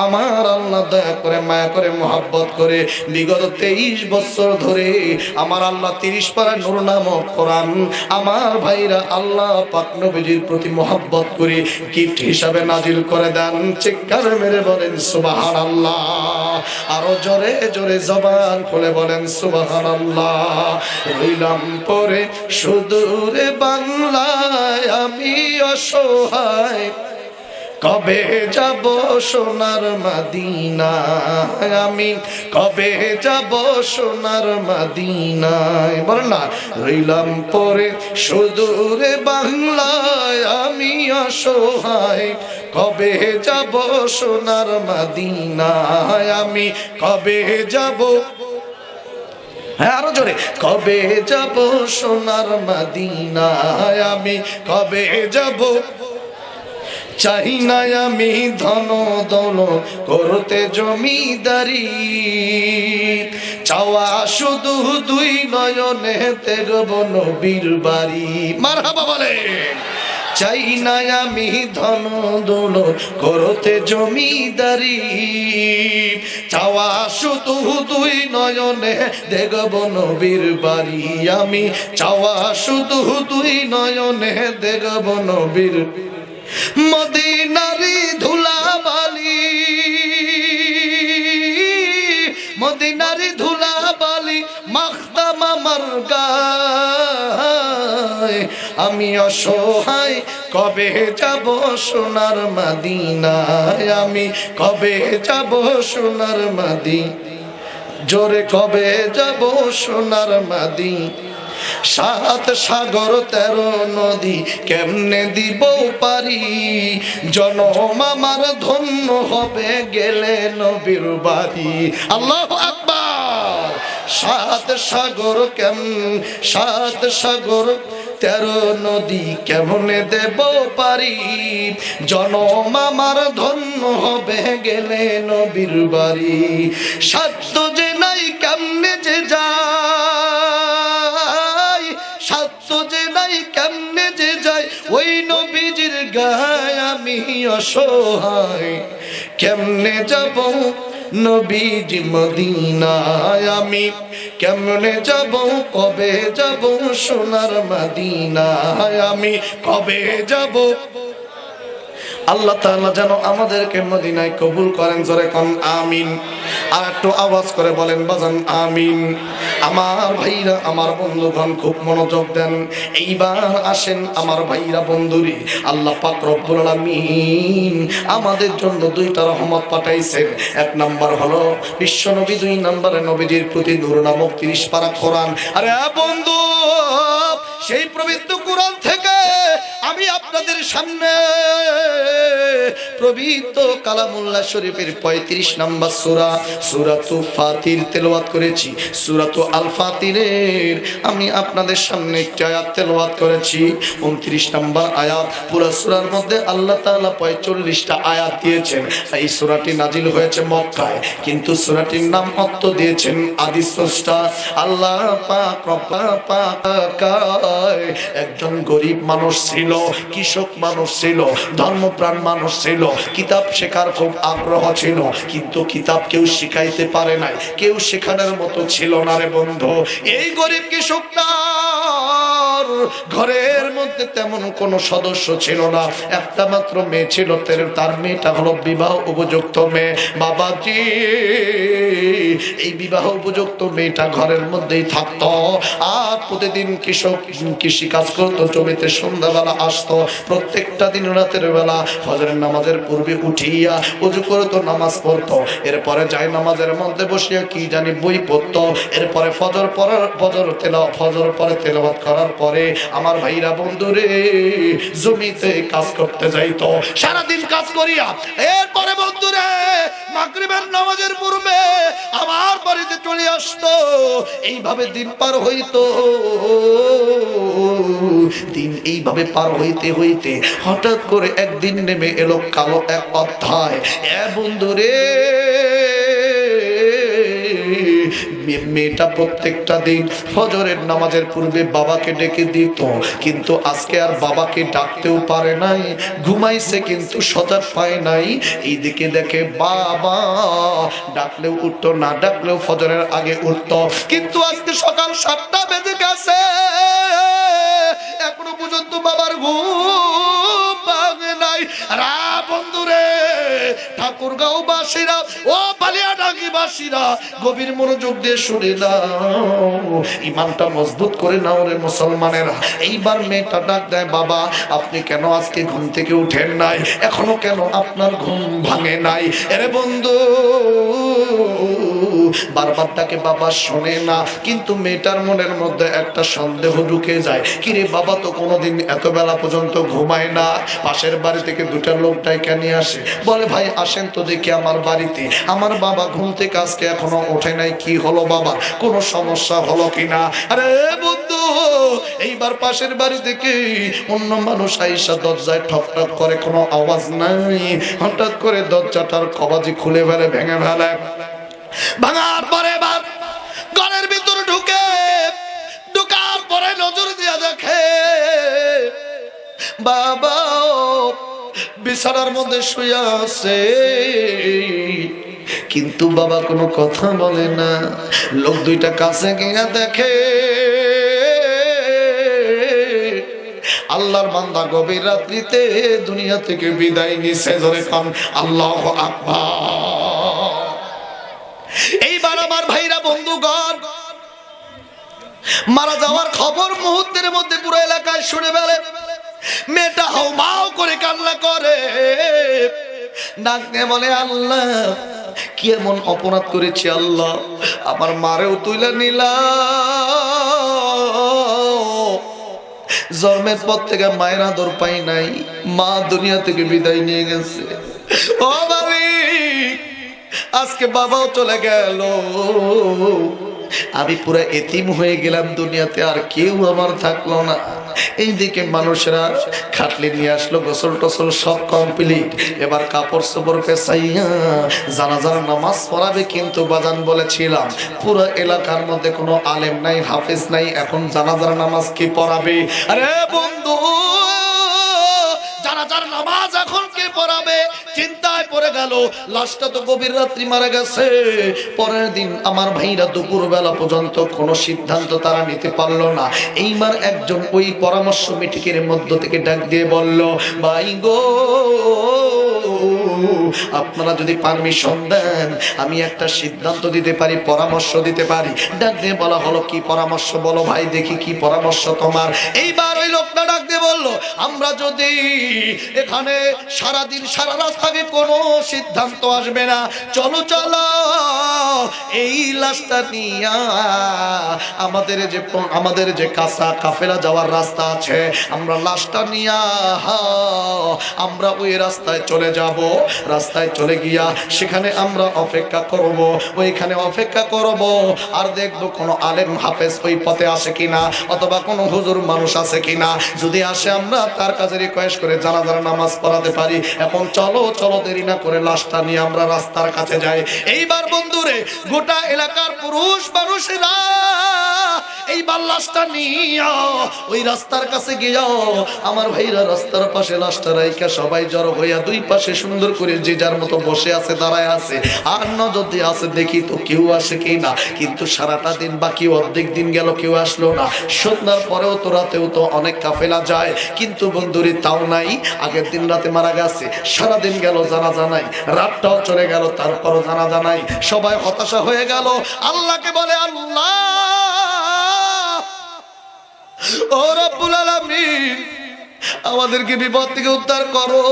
আমার আল্লাহ দয়া করে মায়া করে মহব্বত করে বিগত 23 বছর ধরে আমার আল্লাহ 30 পারা নূর নামক কোরআন আমার ভাইরা আল্লাহ পাক নবীজির প্রতি মহব্বত করে গিফট হিসাবে নাজিল করে দেন। চিৎকার মেরে বলেন সুবহানাল্লাহ। আরো জোরে জোরে জবান খুলে বলেন সুবহানাল্লাহ। রইলাম পরে সুদূরে বাংলায় আমি অসহায়, কবে যাব সোনার মদিনায়, আমি কবে যাব সোনার মদিনায়। বল না, রইলাম পরে সুদূরে বাংলায় আমি অসহায়, কবে যাব সোনার মদিনায়, আমি কবে যাব, হ্যাঁ আরো জোরে, কবে যাব সোনার মদিনায়, আমি কবে যাব। চাই না আমি ধন দৌলত করতে জমিদারি, চাওয়া শুধু দুই নয়নে দেখব নবীর বাড়ি। মারহাবা বলে। চাই না আমি ধন দৌলত করতে জমিদারি, চাওয়া শুধু দুই নয়নে দেখব নবীর বাড়ি, আমি চাওয়া শুধু দুই নয়নে দেখব নবীর। মদিনারি ধুলাবালি, মদিনারি ধুলাবালি মাখতাম আমার গায়, আমি অসহায় কবে যাব সোনার মদিনায়, আমি কবে যাব সোনার মদিনা। জোরে কবে যাব সোনার মদিনা। 7 সাগর 13 নদী কেমনে দিব পারি, জনম আমার ধন্য হবে গেলে নবীর বাড়ি। আল্লাহু আকবার। 7 সাগর 13 নদী কেমনে দেব পারি, জনম আমার ধন্য হবে গেলে নবীর বাড়ি। সাধ্য যে নাই কেমনে যে যায়, সাধ্য যে নাই কেমনে যে যায় ওই নবীজির গায়, আমি অসহায় কেমনে যাব নবীজি মদিনায়, আমি কেমনে যাব, কবে যাব সোনার মদিনায়, আমি কবে যাব। আল্লাহ তাআলা যেন আমাদেরকে মদিনায় কবুল করেন। জোরে কোন আমিন। আর একটু আওয়াজ করে বলেন বাজান আমিন। আমার ভাইরা আমার বন্ধুগণ খুব মনোযোগ দেন। এইবার আসেন আমার ভাইরা বন্ধুরি, আল্লাহ পাক রব্বুল আলামিন আমাদের জন্য 2টা রহমত পাঠাইছেন। 1 নাম্বার হলো বিশ্ব নবী, 2 নম্বরে নবীজির প্রতি নূর নামক 30 পারা কোরআন। আরে বন্ধু, সেই পবিত্র কোরআন থেকে আমি আপনাদের সামনে পবিত্র কালামুল্লাহ শরীফের 35 নম্বর সূরা সূরাতুল ফাতির তেলাওয়াত করেছি। সূরাতুল আল ফাতিরের আমি আপনাদের সামনে একটি আয়াত তেলাওয়াত করেছি। 29 নম্বর আয়াত। পুরো সূরার মধ্যে আল্লাহ তাআলা 45টা আয়াত দিয়েছেন। এই সূরাটি নাজিল হয়েছে মক্কায়, কিন্তু সূরাটির নাম অর্থ দিয়েছেন আদি স্রষ্টা আল্লাহ পাক। একজন গরিব মানুষ ছিল, কৃষক মানুষ ছিল, ধর্মপ্রাণ মানুষ ছিল, কিতাব শেখার খুব আগ্রহ ছিল, কিন্তু কিতাব কেউ শিখাইতে পারে নাই, কেউ শেখানোর মতো ছিল না রে বন্ধু। এই গরিব কৃষকটার ঘরের মধ্যে তেমন কোনো সদস্য ছিল না, একটা মাত্র মেয়ে ছিল। তার মেয়েটা হলো বিবাহ উপযুক্ত মেয়ে। বাবাজি, এই বিবাহ উপযুক্ত মেয়েটা ঘরের মধ্যেই থাকতো, আর প্রতিদিন কৃষক কৃষি কাজ করতো, জমিতে সন্ধ্যাবেলা আসতো, প্রত্যেকটা দিন রাতের বেলা ফজরের নামাজের পূর্বে উঠিয়া ওযু করতো, নামাজ পড়তো, এরপরে যায় নামাজের মধ্যে বসিয়া কি জানি বই পড়তো, এরপরে ফজর পরে তেলাওয়াত করার পরে আমার ভাইরা বন্ধুরে জমিতে কাজ করতে যাইতো, সারাদিন কাজ করিয়া এরপরে বন্ধুরে মাগরিবের নামাজের পূর্বে আমার বাড়িতে চলে আসতো। এইভাবে দিন পার হইতো। দিন এইভাবে পার হইতে হইতে হঠাৎ করে একদিন নেমে এলো কালো এক অধ্যায়। বন্ধুরে মেয়েটা প্রত্যেকটা দিন ফজরের নামাজের পূর্বে বাবাকে ডেকে দিত, কিন্তু আজকে আর বাবাকে ডাকতেও পারে নাই, ঘুমাইছে কিন্তু সজাগ পায় নাই। এইদিকে দেখে বাবা ডাকলেও উঠতো, না ডাকলেও ফজরের আগে উঠতো, কিন্তু আজকে সকাল 7টা বেজে গেছে এখনো পর্যন্ত বাবার ঘুম ভাঙে নাই। রা বন্ধুরে, ঠাকুরগাঁও বাসীরা, ও বালিয়াডাঙ্গি বাসীরা, গভীর মনোযোগ দিয়ে শুনে নাও, ইমানটা মজবুত করে নাও রে মুসলমানেরা। এইবার মেয়েটা ডাক দেয়, বাবা আপনি কেন আজকে ঘুম থেকে উঠেন নাই, এখনো কেন আপনার ঘুম ভাঙে নাই? আরে বন্ধু, বারবার তাকে বাবা শোনে না, কিন্তু মেয়েটার মনের মধ্যে একটা সন্দেহ ঢুকে যায়, কিরে বাবা তো কোনোদিন এত বেলা পর্যন্ত ঘুমায় না। পাশের বাড়ি থেকে 2টা লোক ডাইকা নিয়ে আসে, বলে ভাই আসেন তো দেখি আমার বাড়িতে, আমার বাবা ঘুম থেকে আজকে এখনো ওঠে নাই, কি হলো বাবা, কোনো সমস্যা হলো কিনা? আরে বন্ধু, এইবার পাশের বাড়ি থেকে অন্য মানুষ আইসা দরজায় ঠক ঠক করে, কোনো আওয়াজ নাই, হঠাৎ করে দরজাটার কবাজি খুলে ফেলে, ভেঙে ফেলে। ভাঙার পরে এবার ঘরের ভিতরে ঢুকার পরে নজর দিয়া দেখে বাবা বিছানার মধ্যে শুয়ে আছে, কিন্তু বাবা কোনো কথা বলে না। লোক 2টা কাছে গিয়ে দেখে আল্লাহর বান্দা গভীর রাত্রিতে দুনিয়া থেকে বিদায় নিছে। জোরে কান আল্লাহু আকবার। এইবার আমার ভাইরা বন্ধুগণ, মারা যাওয়ার খবর মুহূর্তের মধ্যে পুরো এলাকায় শুনে ফেলে। মেয়েটা হাউমাউ করে কান্না করে, ডাক দিয়ে বলে, আল্লাহ কি এমন অপরাধ করেছি আল্লাহ, আমার মারেও তুইলা নিলা, জন্মের পর থেকে মায়ের আদর পাই নাই, মা দুনিয়া থেকে বিদায় নিয়ে গেছে। ও মালিক, আজকে বাবাও চলে গেল, আমি পুরো এতিম হয়ে গেলাম দুনিয়াতে, আর কেউ আমার থাকলো না। এইদিকে মানুষরা খাটলি নিয়ে আসলো, গোসল টোসল সব কমপ্লিট, এবার কাপড় চোপড় পেছাইয়া জানাজার নামাজ পড়াবে। কিন্তু বাজান বলেছিলাম পুরো এলাকার মধ্যে কোনো আলেম নাই, হাফেজ নাই, এখন জানাজার নামাজ কি পড়াবে? আরে বন্ধু, জানাজার নামাজ এখন কে পড়াবে? চিন্তায় পড়ে গেল, লাশটা তো গভীর রাত্রি মারা গেছে। পরের দিন আমার ভাইরা দুপুর বেলা পর্যন্ত কোনো সিদ্ধান্ত তারা নিতে পারলো না। এইবার একজন ওই পরামর্শ মিটিংয়ের মধ্য থেকে ডাক দিয়ে বলল, ভাই গো, আপনারা যদি পারমিশন দেন আমি একটা সিদ্ধান্ত দিতে পারি, পরামর্শ দিতে পারি। ডাক দিয়ে বলা হলো, কি পরামর্শ বলো ভাই, দেখি কি পরামর্শ তোমার। এইবার ওই লোকটা ডাক দিয়ে বলল, আমরা যদি এখানে সারাদিন সারা রাত থাকে কোনো সিদ্ধান্ত আসবে না, চলো চলো এই লাশটা নিয়া আমাদের যে কাঁচা কাফেলা যাওয়ার রাস্তা আছে, আমরা লাশটা নিয়া আমরা ওই রাস্তায় চলে যাব। রাস্তায় চলে গিয়া সেখানে আমরা অপেক্ষা করব, ওইখানে অপেক্ষা করব, আর দেখব কোনো আলেম হাফেজ ওই পথে আসে কিনা, অথবা কোনো হুজুর মানুষ আছে কিনা। যদি আসে আমরা তার কাছে রিকোয়েস্ট করে জানাজার নামাজ পড়াতে পারি। এখন চলো চলো, দেরি না করে লাশটা নিয়ে আমরা রাস্তার কাছে যাই। এইবার বন্ধুরে, গোটা এলাকার পুরুষ মানুষেরা এইবার লাশটা নিয়া ওই রাস্তার কাছে গিয়া আমার ভাইরা রাস্তার পাশে লাশটা রাইখা সবাই জড়ো হইয়া দুই পাশে সুন্দর করে যে যার মতো বসে আছে, দাঁড়ায় আছে, আর নজর দিয়ে আছে দেখি তো কেউ আসে কি না। কিন্তু সারাটা দিন বাকি, অর্ধেক দিন গেল, কেউ আসলো না। সন্ধ্যার পরেও তো রাতেও তো অনেক কাফেলা যায়, কিন্তু বন্ধুরি তাও নাই। আগের দিন রাতে মারা গেছে, সারাদিন গেল, জানাজা নাই, রাতটাও চলে গেল, তারপরও জানাজা নাই। সবাই হতাশা হয়ে গেল, আল্লাহকে বলে, আল্লাহ ও রব্বুল আলামিন, আমাদেরকে বিপদ থেকে উদ্ধার করো।